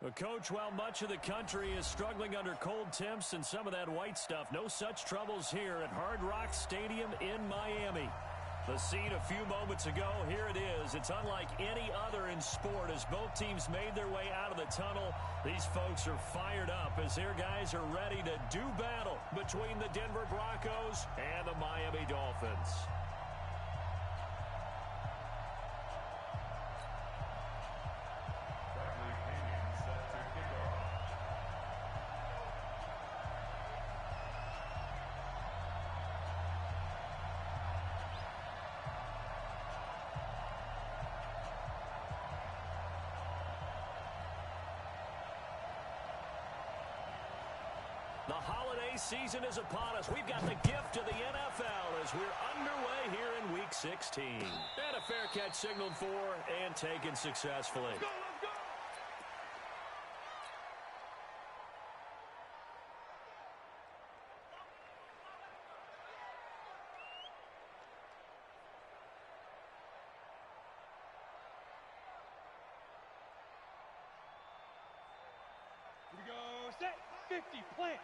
Well, Coach, while much of the country is struggling under cold temps and some of that white stuff, no such troubles here at Hard Rock Stadium in Miami. The scene a few moments ago, here it is. It's unlike any other in sport as both teams made their way out of the tunnel. These folks are fired up as their guys are ready to do battle between the Denver Broncos and the Miami Dolphins. The holiday season is upon us. We've got the gift of the NFL as we're underway here in Week 16. And a fair catch signaled for and taken successfully. Let's go, let's go. Here we go. Set. 50. Plant.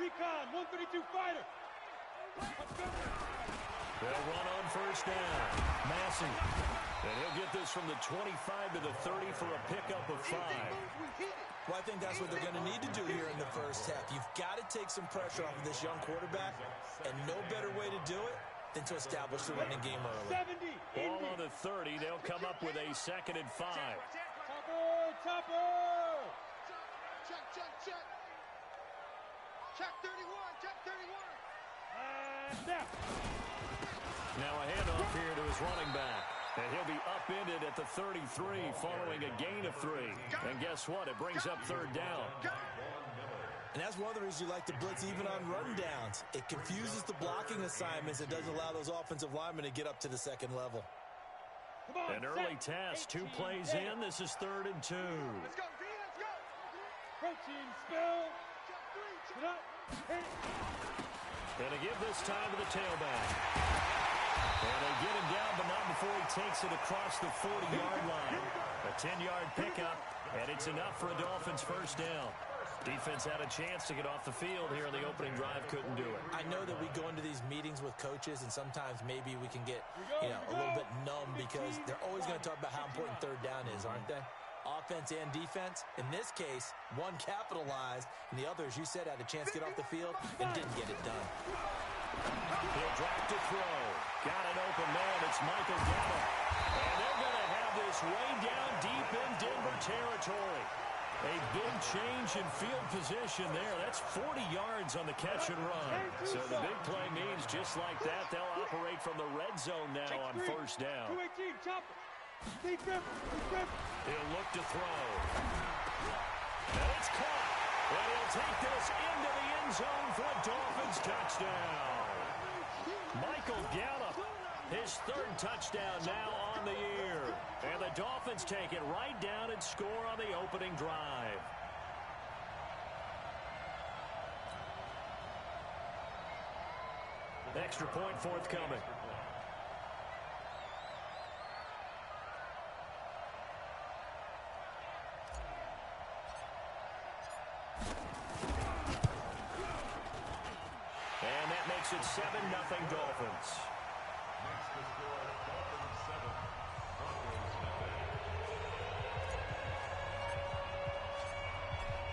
Recon, 132 fighter. They'll run on first down. Massey. And he'll get this from the 25 to the 30 for a pickup of 5. Well, I think that's what they're going to need to do here in the first half. You've got to take some pressure off of this young quarterback, and no better way to do it than to establish the running game early. 70. Ball on the 30. They'll come up with a 2nd and 5. Chopper. Check. Check 31. Check 31. Snap. Now a handoff here to his running back. And he'll be upended at the 33 following a gain of 3. And guess what? It brings up 3rd down. And that's one of the reasons you like to blitz even on run downs. It confuses the blocking assignments and doesn't allow those offensive linemen to get up to the 2nd level. An early test. 2 plays in. This is 3rd and 2. Let's go, D, let's go. Protein spill. Get up. Hit. Going to give this time to the tailback. And they get him down, but not before he takes it across the 40-yard line. A 10-yard pickup, and it's enough for a Dolphins first down. Defense had a chance to get off the field here in the opening drive, couldn't do it. I know that we go into these meetings with coaches, and sometimes maybe we can get, a little bit numb because they're always going to talk about how important 3rd down is, aren't they? Offense and defense. In this case, one capitalized, and the other, as you said, had a chance to get off the field and didn't get it done. He'll drop to throw. Got an open man. It's Michael Gallup. And they're going to have this way down deep in Denver territory. A big change in field position there. That's 40 yards on the catch and run. So the big play means just like that, they'll operate from the red zone now on first down. 218, chopper. He'll look to throw. And it's caught. And he'll take this into the end zone for a Dolphins touchdown. Michael Gallup, his 3rd touchdown now on the year. And the Dolphins take it right down and score on the opening drive. Extra point forthcoming. And that makes it 7-0 Dolphins.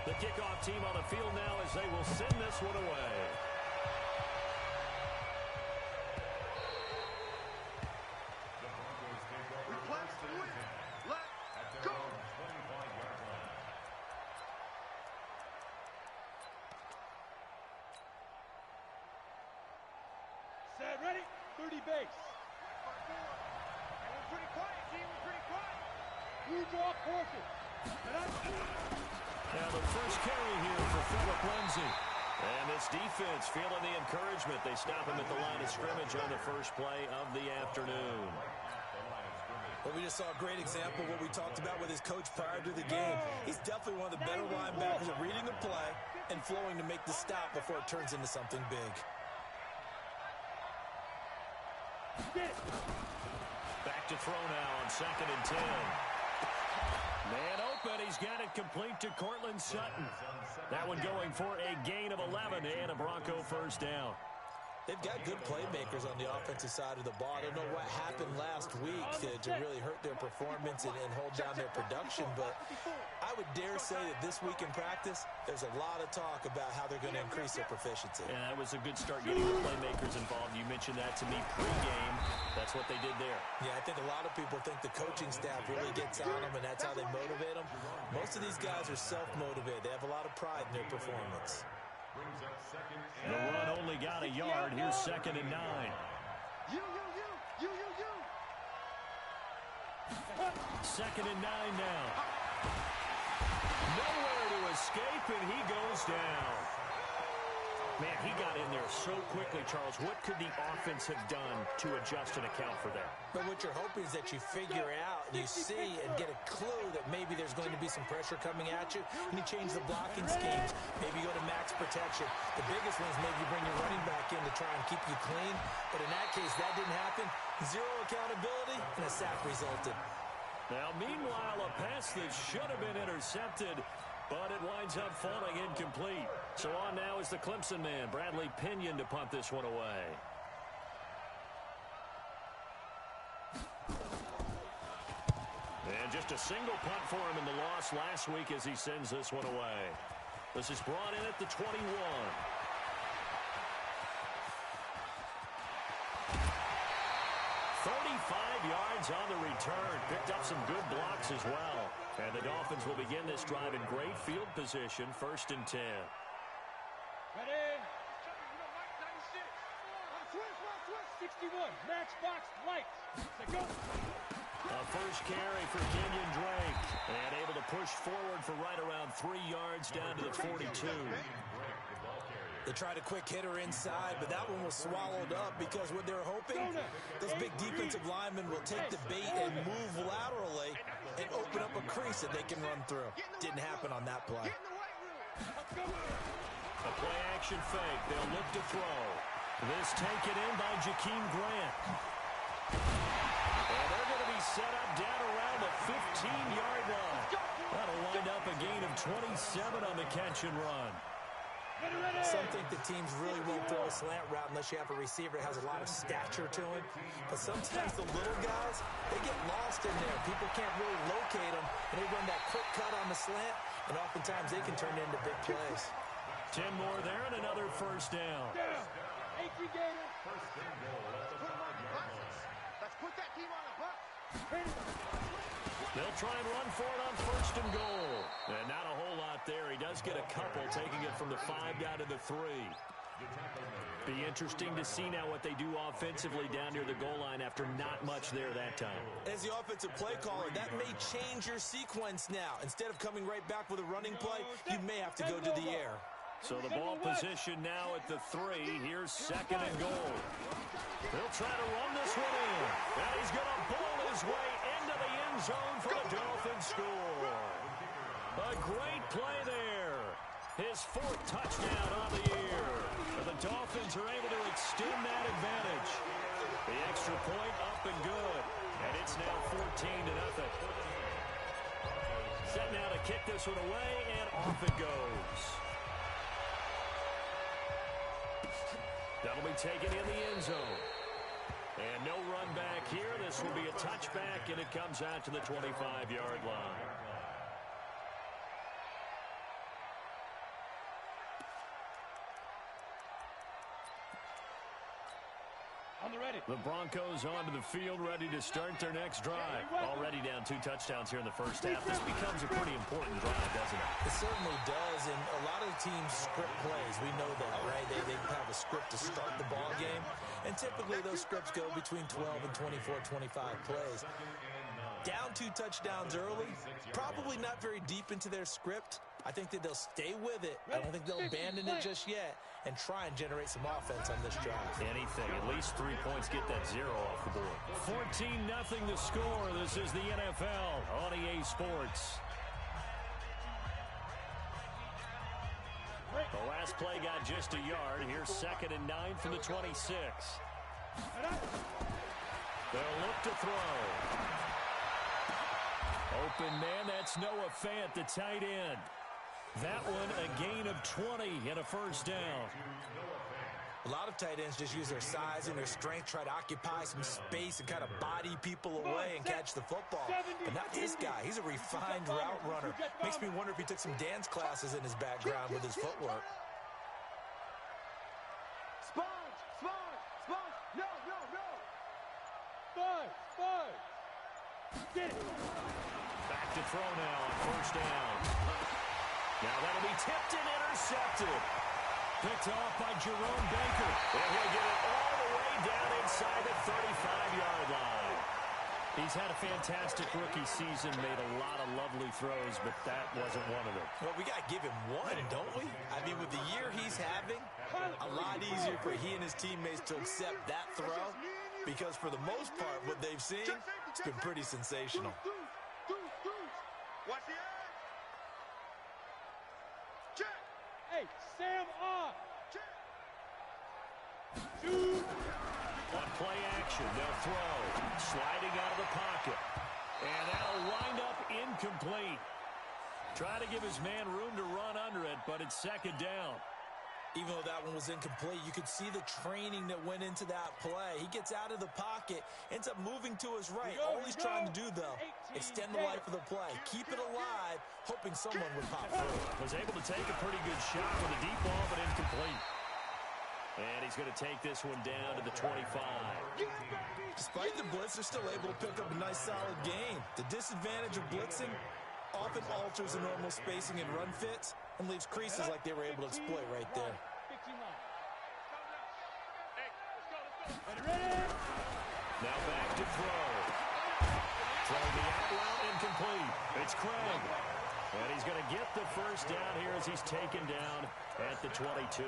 The kickoff team on the field now as they will send this one away. Request win. Let's go. Set, ready? 30 base. We're pretty quiet, team. We're pretty quiet. Blue draw portion. Now the first carry here for Phillip Lindsay. And this defense feeling the encouragement. They stop him at the line of scrimmage on the first play of the afternoon. Well, we just saw a great example of what we talked about with his coach prior to the game. He's definitely one of the better linebackers at reading the play and flowing to make the stop before it turns into something big. Back to throw now on 2nd and 10. Man open, he's got it complete to Cortland Sutton. That one going for a gain of 11 and a Bronco first down. They've got good playmakers on the offensive side of the ball. I don't know what happened last week to really hurt their performance and hold down their production, but I would dare say that this week in practice, there's a lot of talk about how they're going to increase their proficiency. Yeah, that was a good start getting the playmakers involved. You mentioned that to me pregame. That's what they did there. Yeah, I think a lot of people think the coaching staff really gets on them, and that's how they motivate them. Most of these guys are self-motivated. They have a lot of pride in their performance. The run only got a yard. Here's 2nd and 9. You. 2nd and 9 now. Nowhere to escape, and he goes down. Man, he got in there so quickly, Charles. What could the offense have done to adjust and account for that? But what you're hoping is that you figure out and you see and get a clue that maybe there's going to be some pressure coming at you, and you change the blocking schemes. Maybe you go to max protection. The biggest one is maybe you bring your running back in to try and keep you clean. But in that case, that didn't happen. Zero accountability, and a sack resulted. Now, meanwhile, a pass that should have been intercepted, but it winds up falling incomplete. So on now is the Clemson man, Bradley Pinion, to punt this one away. And just a single punt for him in the loss last week as he sends this one away. This is brought in at the 21. Yards on the return. Picked up some good blocks as well. And the Dolphins will begin this drive in great field position, 1st and 10. Ready? 61. Match box lights. Let's go. A first carry for Kenyon Drake. And able to push forward for right around 3 yards down to the 42. They tried a quick hitter inside, but that one was swallowed up because what they're hoping, those big defensive linemen will take the bait and move laterally and open up a crease that they can run through. Didn't happen on that play. A play-action fake. They'll look to throw. This taken in by Jakeem Grant. And they're going to be set up down around the 15-yard line. That'll wind up a gain of 27 on the catch and run. Some think the teams really won't throw a slant route unless you have a receiver that has a lot of stature to him. But sometimes the little guys, they get lost in there. People can't really locate them, and they run that quick cut on the slant, and oftentimes they can turn into big plays. 10 more there and another first down. Let's put that team on the bus. They'll try and run for it on 1st and goal. And not a whole lot there. He does get a couple, taking it from the 5 down to the 3. Be interesting to see now what they do offensively down near the goal line after not much there that time. As the offensive play caller, that may change your sequence now. Instead of coming right back with a running play, you may have to go to the air. So the ball position now at the 3. Here's 2nd and goal. They'll try to run this one in. And he's going to bowl his way into the end zone for the Dolphins score. A great play there. His 4th touchdown on the year. And the Dolphins are able to extend that advantage. The extra point up and good. And it's now 14-0. Set now to kick this one away, and off it goes. That'll be taken in the end zone. And no run back here. This will be a touchback, and it comes out to the 25-yard line. On the ready. The Broncos onto the field, ready to start their next drive. Already down 2 touchdowns here in the first half. This becomes a pretty important drive, doesn't it? It certainly does, and a lot of the teams script plays. We know that, right? They have a script to start the ball game, and typically those scripts go between 12 and 24, 25 plays. Down 2 touchdowns early, probably not very deep into their script. I think that they'll stay with it. I don't think they'll abandon it just yet and try and generate some offense on this drive. Anything. At least 3 points, get that 0 off the board. 14-0 the score. This is the NFL on EA Sports. The last play got just a yard. Here's 2nd and 9 from the 26. They'll look to throw. open man. That's Noah Fant, the tight end. That one a gain of 20 and a first down. A lot of tight ends just use their size and their strength, try to occupy some space and kind of body people away and catch the football. But not this guy. He's a refined route runner. Makes me wonder if he took some dance classes in his background with his footwork. Sponge! No! Five! Get it! Back to throw now on first down. Now that'll be tipped and intercepted. Picked off by Jerome Baker. And he'll get it all the way down inside the 35-yard line. He's had a fantastic rookie season, made a lot of lovely throws, but that wasn't one of them. Well, we got to give him one, don't we? I mean, with the year he's having, a lot easier for he and his teammates to accept that throw because for the most part, what they've seen, it's been pretty sensational. Watch the edge! Check! Hey, Sam on! Check! Shoot! On play action, they'll throw. Sliding out of the pocket. And that'll wind up incomplete. Trying to give his man room to run under it, but it's second down. Even though that one was incomplete, you could see the training that went into that play. He gets out of the pocket, ends up moving to his right. All he's trying to do, though, extend the life of the play. Keep it alive, hoping someone would pop through. Was able to take a pretty good shot with a deep ball, but incomplete. And he's going to take this one down to the 25. Despite the blitz, they're still able to pick up a nice, solid gain. The disadvantage of blitzing often alters the normal spacing and run fits and leaves creases like they were able to exploit right there. Now back to throw. Throwing the out route incomplete. It's Craig. And he's going to get the first down here as he's taken down at the 22.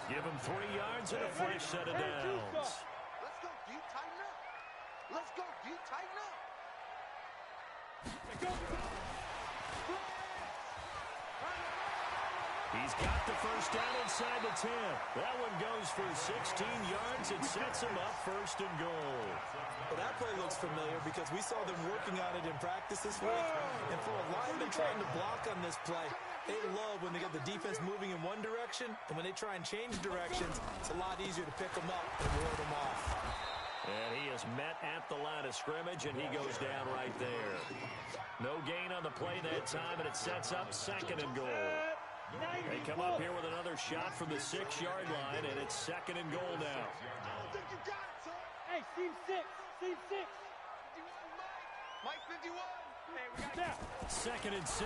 Give him 3 yards and a fresh set of downs. Let's go, dude, tighten up. Let's go, dude, tighten up. He's got the first down inside the 10. That one goes for 16 yards. It sets him up first and goal. Well, that play looks familiar because we saw them working on it in practice this week. And for a lineman trying to block on this play, they love when they get the defense moving in one direction. And when they try and change directions, it's a lot easier to pick them up and ward them off. And he is met at the line of scrimmage, and he goes down right there. No gain on the play that time, and it sets up second and goal. They come up here with another shot from the 6-yard line, and it's second and goal now. Hey, team 6. Mike 51. Hey, we got Yeah. Second and 6.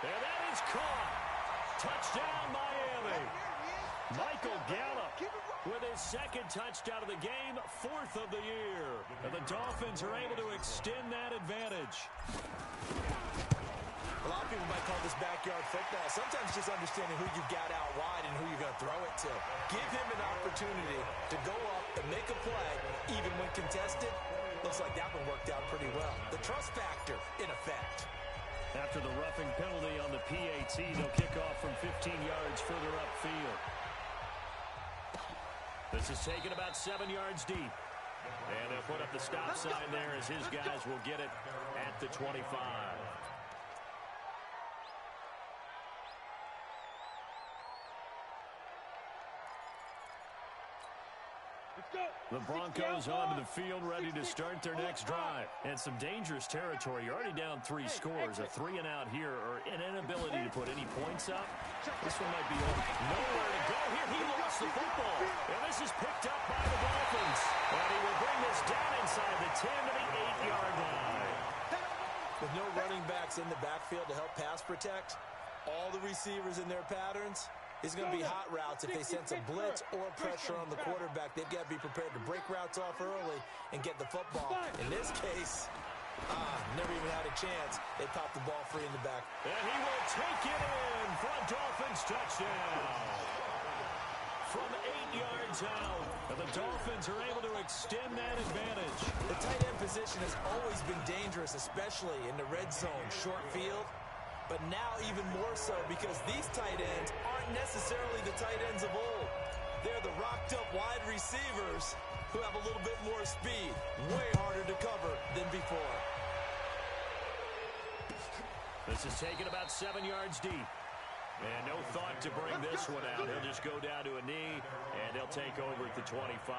And that is caught. Touchdown, Miami. Michael Gallup with his second touchdown of the game, 4th of the year. And the Dolphins are able to extend that advantage. A lot of people might call this backyard football. Sometimes just understanding who you've got out wide and who you're going to throw it to. Give him an opportunity to go up and make a play, even when contested. Looks like that one worked out pretty well. The trust factor in effect. After the roughing penalty on the PAT, they'll kick off from 15 yards further upfield. This is taken about 7 yards deep. And they'll put up the stop sign there as his guys will get it at the 25. The Broncos onto the field, ready to start their next drive. And some dangerous territory. You're already down 3 scores. A 3 and out here, or an inability to put any points up. This one might be over. Nowhere to go here. He lost the football. And this is picked up by the Dolphins. And he will bring this down inside the 10 to the 8-yard line. With no running backs in the backfield to help pass protect, all the receivers in their patterns, it's going to be hot routes. If they sense a blitz or pressure on the quarterback, they've got to be prepared to break routes off early and get the football. In this case, never even had a chance. They popped the ball free in the back. And he will take it in for a Dolphins touchdown. From 8 yards out, and the Dolphins are able to extend that advantage. The tight end position has always been dangerous, especially in the red zone, short field. But now even more so because these tight ends aren't necessarily the tight ends of old. They're the rocked-up wide receivers who have a little bit more speed. Way harder to cover for. This is taken about 7 yards deep. And no thought to bring this one out. He'll just go down to a knee, and they'll take over at the 25.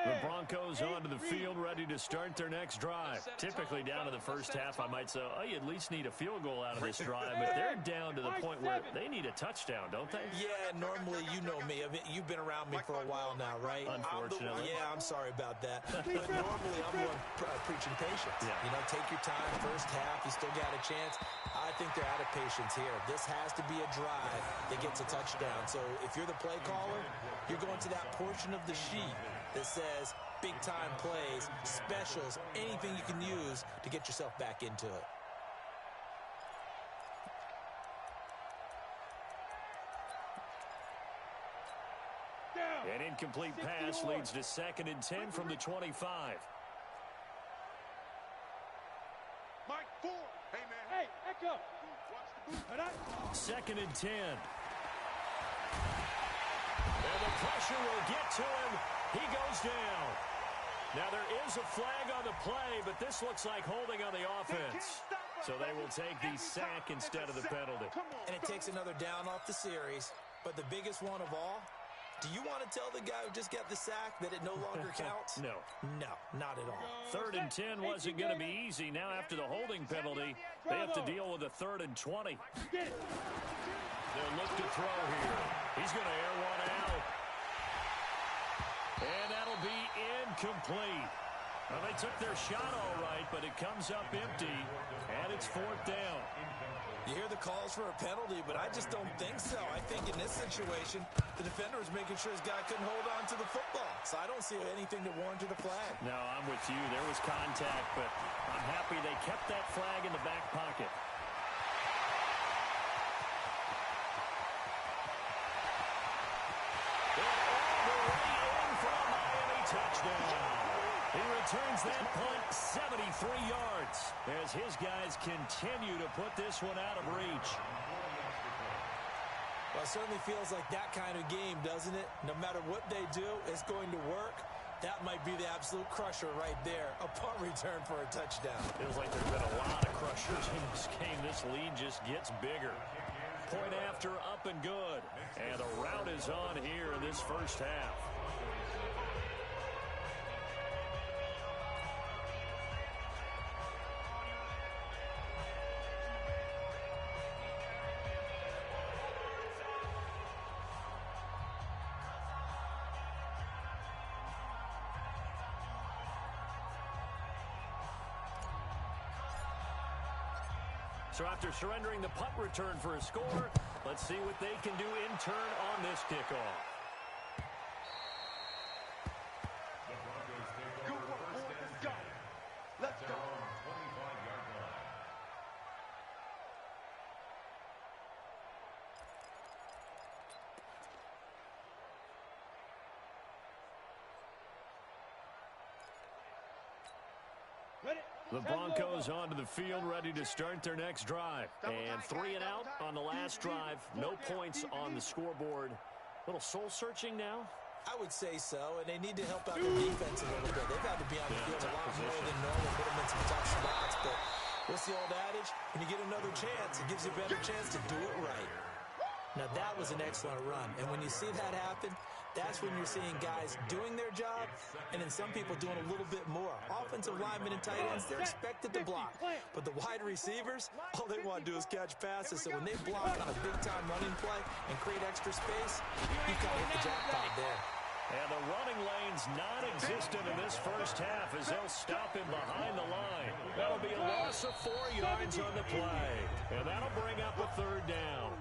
The Broncos onto the field, ready to start their next drive. Typically down to the first half, I might say, oh, you at least need a field goal out of this drive, but they're down to the point where they need a touchdown, don't they? Yeah, normally, you know me. I mean, you've been around me for a while now, right? Unfortunately. I'm sorry about that. But normally, I'm one preaching patience. Yeah. You know, take your time. First half, you still got a chance. I think they're out of patience here. This has to be a drive that gets a touchdown. So if you're the play caller, you're going to that portion of the sheet that says big-time plays, specials, anything you can use to get yourself back into it. An incomplete pass leads to 2nd and 10 from the 25. Mike Ford. Hey, man. Hey, echo. Watch the boot. 2nd and 10. And the pressure will get to him. He goes down. Now there is a flag on the play, but this looks like holding on the offense. So they will take the sack instead of the penalty. And it takes another down off the series. But the biggest one of all, do you want to tell the guy who just got the sack that it no longer counts? No. No, not at all. 3rd and 10 wasn't going to be easy. Now after the holding penalty, they have to deal with a 3rd and 20. They'll look to throw here. He's going to air one out. And that'll be incomplete. Well, they took their shot all right, but it comes up empty, and it's 4th down. You hear the calls for a penalty, but I just don't think so. I think in this situation, the defender was making sure his guy couldn't hold on to the football. So I don't see anything that warranted a flag. No, I'm with you. There was contact, but I'm happy they kept that flag in the back pocket. Touchdown. He returns that punt 73 yards as his guys continue to put this one out of reach. Well, it certainly feels like that kind of game, doesn't it? No matter what they do, it's going to work. That might be the absolute crusher right there. A punt return for a touchdown. Feels like there's been a lot of crushers in this game. This lead just gets bigger. Point after, up and good. And the rout is on here in this first half. So after surrendering the punt return for a score, let's see what they can do in turn on this kickoff. Good work, boys. Let's go. Let's go. The Broncos onto the field, ready to start their next drive. And 3 and out on the last drive. No points on the scoreboard. A little soul-searching now? I would say so, and they need to help out their defense a little bit. They've had to be on the field a lot more than normal, put them in some tough spots. But what's the old adage? When you get another chance, it gives you a better chance to do it right. Now, that was an excellent run. And when you see that happen, that's when you're seeing guys doing their job and then some people doing a little bit more. Offensive linemen and tight ends, they're expected to block. But the wide receivers, all they want to do is catch passes. So when they block on a big-time running play and create extra space, you've got to hit the jackpot there. And the running lane's non-existent in this first half as they'll stop him behind the line. That'll be a loss of 4 yards on the play. And that'll bring up a 3rd down.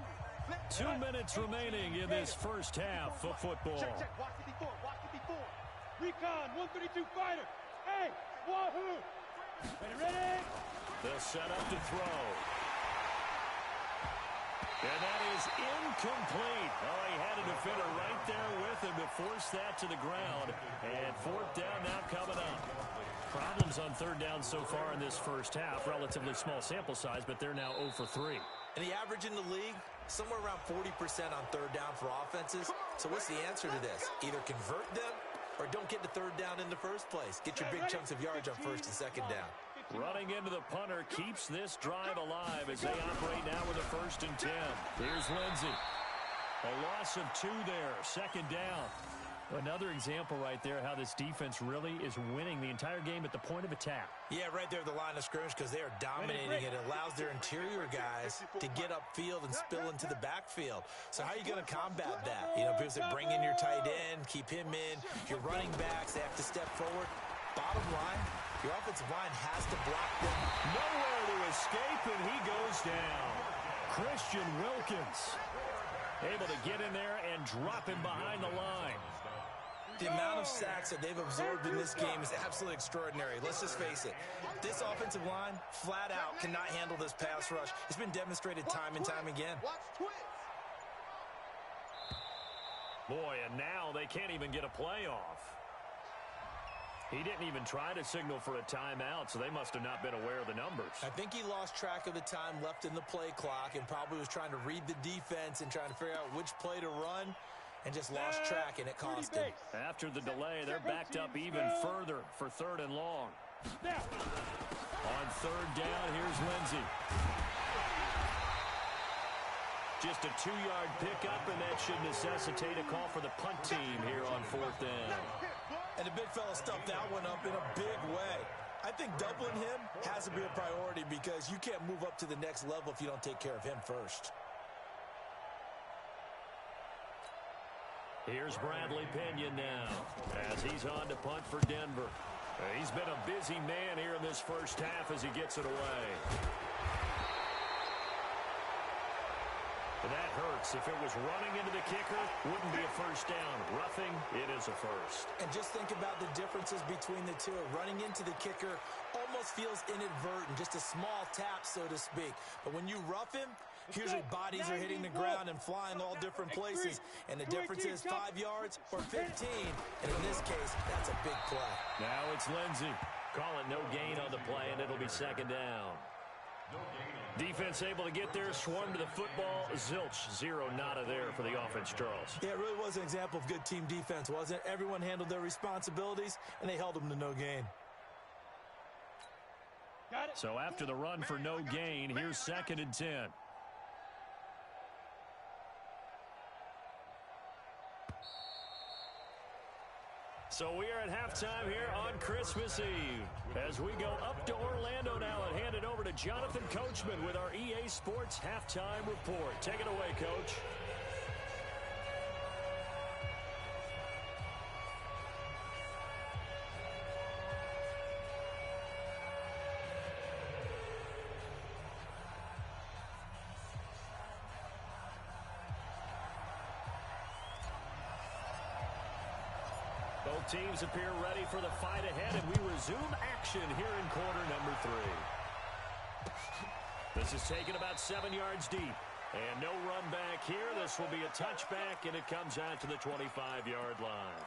2 minutes remaining in this first half of football. Check. Watch it before. Recon, 132 fighter. Hey, wahoo. Ready? They'll set up to throw. And that is incomplete. Oh, he had a defender right there with him to force that to the ground. And fourth down now coming up. Problems on third down so far in this first half. Relatively small sample size, but they're now 0 for 3. And the average in the league, somewhere around 40% on third down for offenses. So what's the answer to this? Either convert them or don't get the third down in the first place. Get your big chunks of yards on first and second down. Running into the punter keeps this drive alive as they operate now with a 1st and 10. Here's Lindsey. A loss of 2 there. Second down. Another example right there how this defense really is winning the entire game at the point of attack. Yeah, right there at the line of scrimmage because they are dominating. It allows their interior guys to get upfield and spill into the backfield. So how are you going to combat that? You know, because they bring in your tight end, keep him in. Your running backs, they have to step forward. Bottom line, your offensive line has to block them. Nowhere to escape, and he goes down. Christian Wilkins able to get in there and drop him behind the line. The amount of sacks that they've absorbed in this game is absolutely extraordinary. Let's just face it. This offensive line, flat out, cannot handle this pass rush. It's been demonstrated time and time again. Boy, and now they can't even get a play off. He didn't even try to signal for a timeout, so they must have not been aware of the numbers. I think he lost track of the time left in the play clock and probably was trying to read the defense and trying to figure out which play to run. And just lost track, and it cost him. After the delay, they're backed up even further for 3rd and long. On 3rd down, here's Lindsey. Just a 2-yard pickup, and that should necessitate a call for the punt team here on 4th down. And the big fella stuffed that one up in a big way. I think doubling him has to be a priority because you can't move up to the next level if you don't take care of him first. Here's Bradley Pinion now as he's on to punt for Denver. He's been a busy man here in this first half as he gets it away. That hurts. If it was running into the kicker, wouldn't be a first down. Roughing, it is a first. And just think about the differences between the two. Running into the kicker almost feels inadvertent, just a small tap, so to speak. But when you rough him, usually bodies are hitting the ground and flying all different places. And the difference is 5 yards or 15. And in this case, that's a big play. Now it's Lindsey. Call it no gain on the play, and it'll be 2nd down. Defense able to get there, swarm to the football. Zilch, 0 nada there for the offense, Charles. Yeah, it really was an example of good team defense, wasn't it? Everyone handled their responsibilities, and they held them to no gain. So after the run for no gain, here's 2nd and 10. So we are at halftime here on Christmas Eve. As we go up to Orlando now and hand it over to Jonathan Coachman with our EA Sports Halftime Report. Take it away, Coach. Both teams appear ready for the fight ahead, and we resume action here in quarter number 3. This is taken about 7 yards deep. And no run back here. This will be a touchback, and it comes out to the 25-yard line.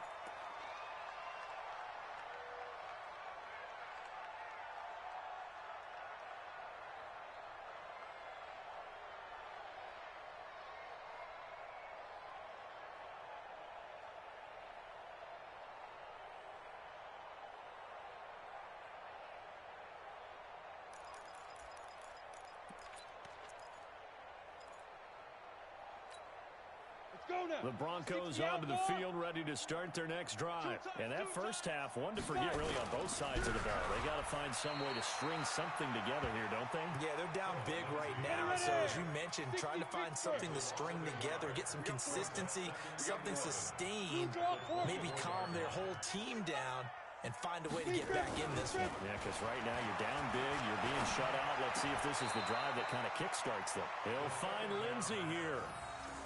The Broncos onto the field, ready to start their next drive. And that first half, one to forget really on both sides of the ball. They got to find some way to string something together here, don't they? Yeah, they're down big right now. So as you mentioned, trying to find something to string together, get some consistency, something sustained, maybe calm their whole team down and find a way to get back in this one. Yeah, because right now you're down big, you're being shut out. Let's see if this is the drive that kind of kickstarts them. He'll find Lindsey here.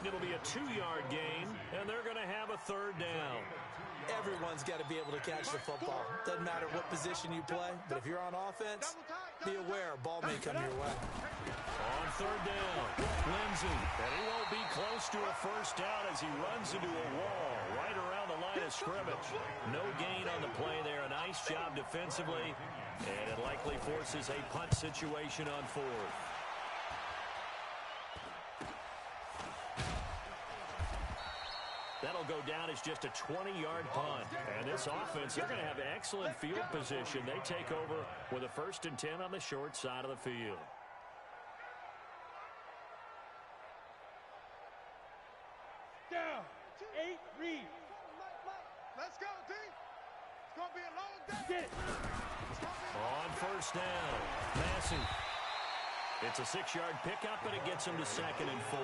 It'll be a 2-yard gain, and they're going to have a 3rd down. Everyone's got to be able to catch the football. Doesn't matter what position you play, but if you're on offense, be aware a ball may come your way. On third down, Lindsey, and he won't be close to a first down as he runs into a wall right around the line of scrimmage. No gain on the play there. A nice job defensively, and it likely forces a punt situation on fourth. That'll go down as just a 20-yard punt. And this offense, they're going to have excellent field position. They take over with a 1st and 10 on the short side of the field. Down. 8, read. Let's go, D. It's going to be a long day. Get it. On first down, Massey. It's a 6-yard pickup, and it gets him to 2nd and 4.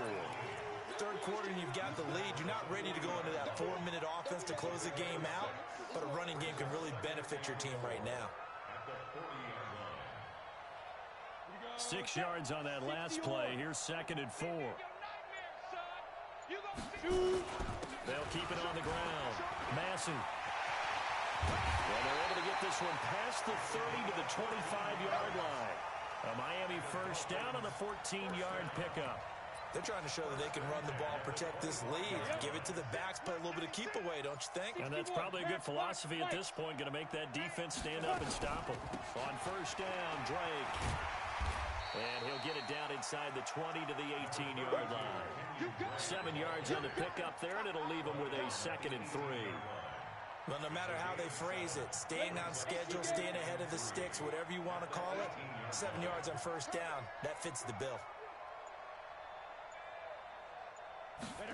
Third quarter and you've got the lead. You're not ready to go into that 4-minute offense to close the game out, but a running game can really benefit your team right now. 6 yards on that last play. Here's 2nd and 4. They'll keep it on the ground. Massey. Well, they're able to get this one past the 30 to the 25-yard line. A Miami first down on the 14-yard pickup. They're trying to show that they can run the ball, protect this lead, give it to the backs, play a little bit of keep away, don't you think? And that's probably a good philosophy at this point, going to make that defense stand up and stop them. On first down, Drake. And he'll get it down inside the 20 to the 18-yard line. 7 yards on the pickup there, and it'll leave them with a 2nd and 3. Well, no matter how they phrase it, staying on schedule, staying ahead of the sticks, whatever you want to call it, 7 yards on first down, that fits the bill.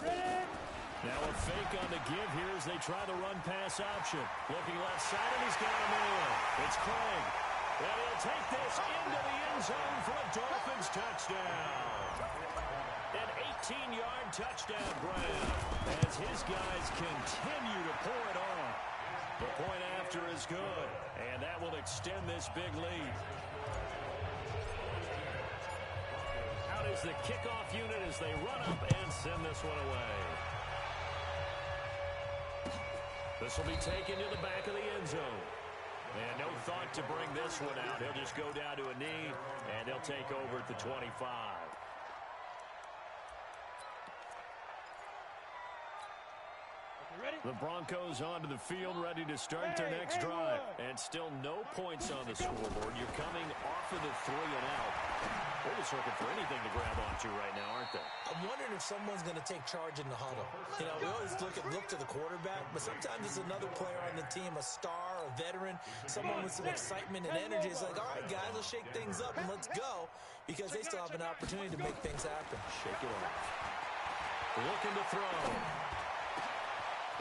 Now a fake on the give here as they try the run-pass option. Looking left side, and he's got a man. It's Craig. And he'll take this into the end zone for a Dolphins touchdown. An 18-yard touchdown grab as his guys continue to pour it on. The point after is good, and that will extend this big lead. Out is the kickoff unit as they run up and send this one away. This will be taken to the back of the end zone. And no thought to bring this one out. He'll just go down to a knee, and he'll take over at the 25. The Broncos onto the field, ready to start their next drive. And still no points on the scoreboard. You're coming off of the 3 and out. They're just looking for anything to grab onto right now, aren't they? I'm wondering if someone's going to take charge in the huddle. You know, we always look to the quarterback, but sometimes it's another player on the team, a star, a veteran, someone with some excitement and energy. It's like, all right, guys, let's shake things up and let's go, because they still have an opportunity to make things happen. Shake it off. Looking to throw.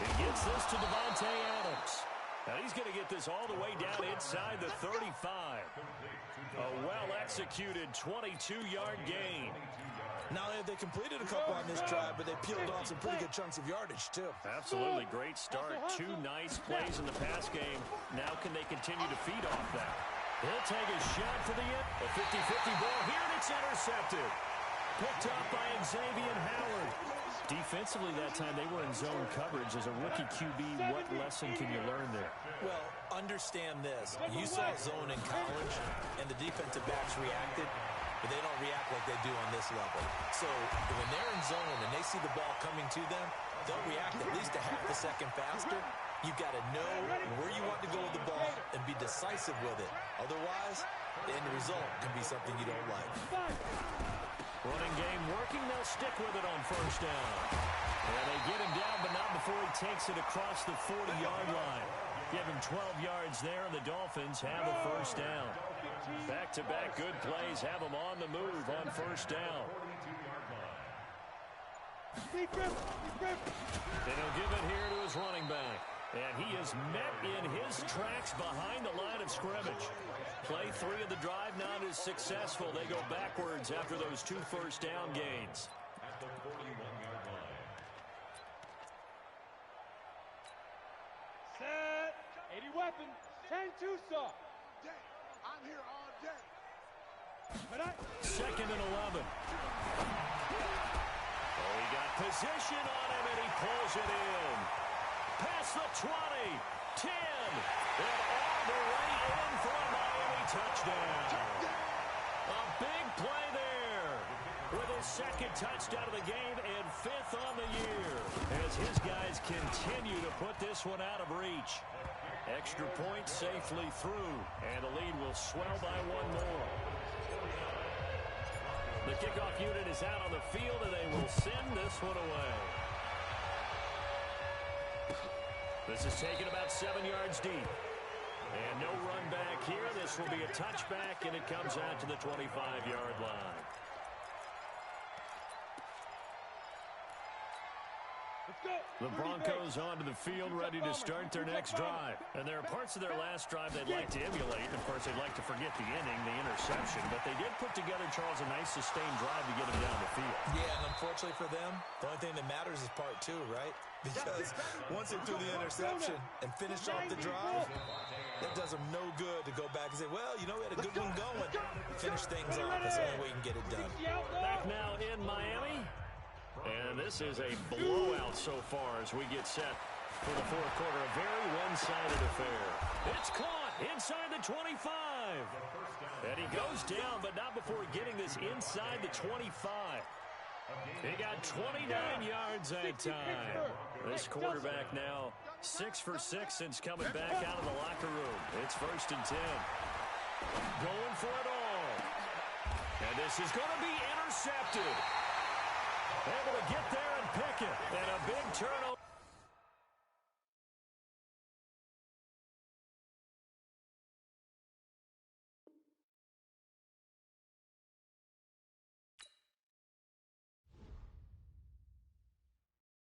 He gets this to Devontae Adams. Now he's going to get this all the way down inside the 35. A well-executed 22-yard gain. Not only have they completed a couple on this drive, but they peeled off some pretty good chunks of yardage, too. Absolutely. Great start. 2 nice plays in the pass game. Now can they continue to feed off that? He'll take a shot for the end. A 50-50 ball here, and it's intercepted. Picked up by Xavier Howard. Defensively that time, they were in zone coverage. As a rookie QB, what lesson can you learn there? Well, understand this. You saw zone in college, and the defensive backs reacted, but they don't react like they do on this level. So when they're in zone and they see the ball coming to them, they'll react at least a half a second faster. You've got to know where you want to go with the ball and be decisive with it. Otherwise, the end result can be something you don't like. Running game working. They'll stick with it on first down. And they get him down, but not before he takes it across the 40-yard line. Give him 12 yards there, and the Dolphins have a first down. Back-to-back good plays have them on the move on first down. And he'll give it here to his running back. And he is met in his tracks behind the line of scrimmage. Play 3 of the drive not as successful. They go backwards after those 2 first down gains. Set. 80 weapon. 10 Tucson. I'm here all day. 2nd and 11. Oh, he got position on him, and he pulls it in. past the 20, 10, and all the way in for a Miami touchdown. A big play there with his second touchdown of the game and 5th on the year as his guys continue to put this one out of reach. Extra point safely through, and the lead will swell by 1 more. The kickoff unit is out on the field, and they will send this one away. This is taken about 7 yards deep. And no run back here. This will be a touchback, and it comes out to the 25-yard line. The Broncos onto the field, ready to start their next drive. And there are parts of their last drive they'd like to emulate. And of course, they'd like to forget the inning, the interception. But they did put together, Charles, a nice sustained drive to get them down the field. Yeah, and unfortunately for them, the only thing that matters is part 2, right? Because once they threw the interception and finished off the drive, that does them no good to go back and say, well, you know, we had a good one going. Finish things off. That's the only way you can get it done. Back now in Miami. And this is a blowout so far as we get set for the 4th quarter. A very one-sided affair. It's caught inside the 25. And he goes down, but not before getting this inside the 25. He got 29 yards that time. This quarterback now 6 for 6 since coming back out of the locker room. It's 1st and 10. Going for it all. And this is going to be intercepted. Able to get there and pick it. And a big turnover.